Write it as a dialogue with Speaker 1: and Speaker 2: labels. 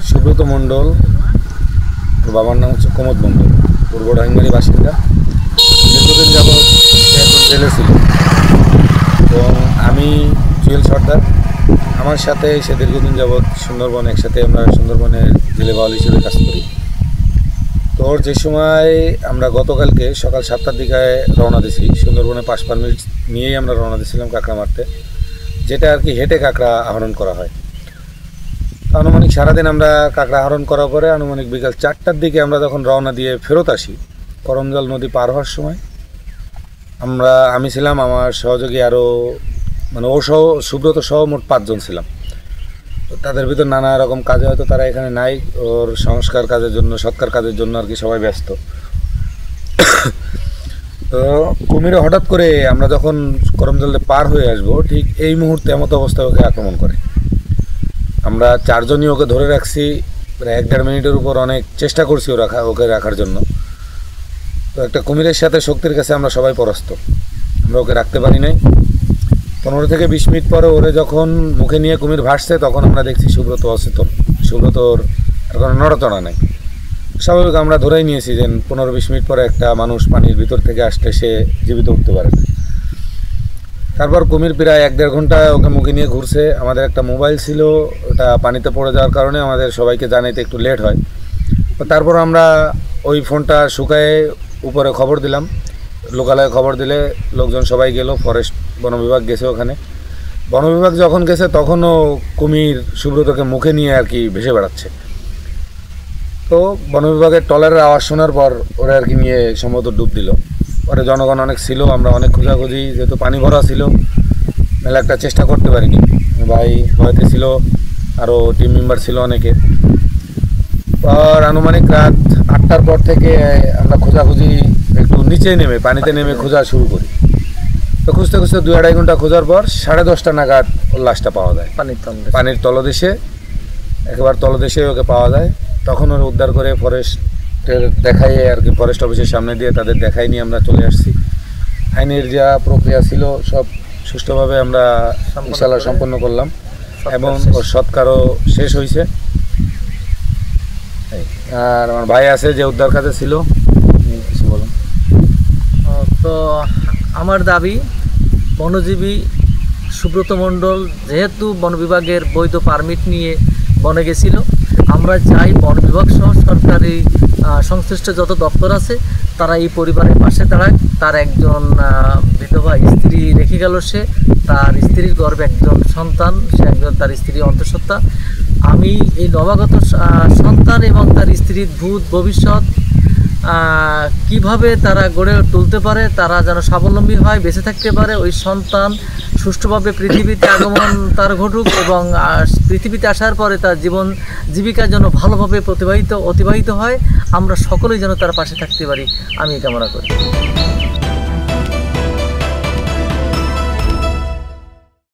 Speaker 1: সুব্রত মণ্ডল, বাবার নাম হচ্ছে কুমদ মণ্ডল, পূর্ব ডাইংমারি বাসিন্দা। দীর্ঘদিন যাবৎ একজন জেলে ছিল এবং আমি জুয়েল সর্দার। আমার সাথে সে দীর্ঘদিন যাবৎ সুন্দরবন, একসাথে আমরা সুন্দরবনের জেলে বাউল হিসেবে কাজ করি। তো যে সময় আমরা গতকালকে সকাল 7টার দিকে রওনা দিয়েছি, সুন্দরবনে পাস পারমিট নিয়েই আমরা রওনা দিয়েছিলাম কাঁকড়া মারতে, যেটা আর কি হেঁটে কাঁকড়া আহরণ করা হয়। আনুমানিক সারাদিন আমরা কাঁকড়া আহরণ করার পরে আনুমানিক বিকাল 4টার দিকে আমরা যখন রওনা দিয়ে ফেরত আসি, করমজল নদী পার হওয়ার সময় আমি ছিলাম, আমার সহযোগী আরও ও সহ সুব্রত সহ মোট 5 জন ছিলাম। তো তাদের ভিতর নানা রকম কাজে হয়তো তারা এখানে নাই, ওর সংস্কার কাজের জন্য, সৎকার কাজের জন্য আর কি সবাই ব্যস্ত। তো কুমিরে হঠাৎ করে আমরা যখন করমজলে পার হয়ে আসবো, ঠিক এই মুহূর্তে এমতো অবস্থায় ওকে আক্রমণ করে। আমরা 4 জনই ওকে ধরে রাখছি, প্রায় 1-1.5 মিনিটের উপর অনেক চেষ্টা করছি ওকে রাখার জন্য। তো একটা কুমিরের সাথে শক্তির কাছে আমরা সবাই পরাস্ত, আমরা ওকে রাখতে পারি নাই। 15 থেকে 20 মিনিট পরে ওরে যখন মুখে নিয়ে কুমির ভাসছে, তখন আমরা দেখছি সুব্রত অচেতন, সুব্রতর আর কোনো নড়াচড়া নাই। স্বাভাবিক আমরা ধরেই নিয়েছি যে 15-20 মিনিট পরে একটা মানুষ পানির ভিতর থেকে আসলে সে জীবিত উঠতে পারে না। তারপর কুমির প্রায় 1-1.5 ঘন্টা ওকে মুখে নিয়ে ঘুরছে। আমাদের একটা মোবাইল ছিল, ওটা পানিতে পড়ে যাওয়ার কারণে আমাদের সবাইকে জানাইতে একটু লেট হয়। তারপর আমরা ওই ফোনটা শুকায়ে উপরে খবর দিলাম, লোকালয়ে খবর দিলে লোকজন সবাই গেল, ফরেস্ট বন বিভাগ গেছে ওখানে। বন বিভাগ যখন গেছে তখনও কুমির সুব্রতকে মুখে নিয়ে আর কি ভেসে বেড়াচ্ছে। তো বন বিভাগের ট্রলারের আওয়াজ শোনার পর ওরা আর কি নিয়ে সম্ভবত ডুব দিল। পরে জনগণ অনেক ছিল, আমরা অনেক খোঁজাখুঁজি, যেহেতু পানি ভরা ছিল, মেলা একটা চেষ্টা করতে পারিনি। ভাই হয়তো ছিল, আরও টিম মেম্বার ছিল অনেকে। পর আনুমানিক রাত 8টার পর থেকে আমরা খোঁজাখুঁজি একটু নিচে নেমে, পানিতে নেমে খোঁজা শুরু করি। তো খুঁজতে খুঁজতে 2-2.5 ঘন্টা খোঁজার পর 10:30টা নাগাদ ওর লাশটা পাওয়া যায় পানির তলদেশে, একেবারে তলদেশে ওকে পাওয়া যায়। তখন ওর উদ্ধার করে ফরেস্টের দেখাই আর কি, ফরেস্ট অফিসের সামনে দিয়ে তাদের দেখাই নিয়ে আমরা চলে আসছি। আইনের যা প্রক্রিয়া ছিল সব সুষ্ঠুভাবে আমরা ইনশাআল্লাহ সম্পন্ন করলাম এবং ওর সৎকারও শেষ হয়েছে। আর আমার ভাই আছে যে উদ্ধার কাজে ছিল, কিছু বলুন।
Speaker 2: তো আমার দাবি, বনজীবী সুব্রত মণ্ডল যেহেতু বন বিভাগের বৈধ পারমিট নিয়ে বনে গেছিল, আমরা চাই বন বিভাগ সহ সরকারি সংশ্লিষ্ট যত দপ্তর আছে তারা এই পরিবারের পাশে দাঁড়ায়। তার একজন বিধবা স্ত্রী রেখে গেল, সে তার স্ত্রীর গর্ভে একজন সন্তান, সে একজন তার স্ত্রীর অন্তঃসত্ত্বা। আমি এই নবাগত সন্তান এবং তার স্ত্রীর ভবিষ্যৎ কিভাবে তারা গড়ে তুলতে পারে, তারা যেন স্বাবলম্বী হয়, বেঁচে থাকতে পারে, ওই সন্তান সুষ্ঠুভাবে পৃথিবীতে আগমন তার ঘটুক এবং পৃথিবীতে আসার পরে তার জীবিকা যেন ভালোভাবে অতিবাহিত হয়, আমরা সকলেই যেন তার পাশে থাকতে পারি, আমি কামনা করি।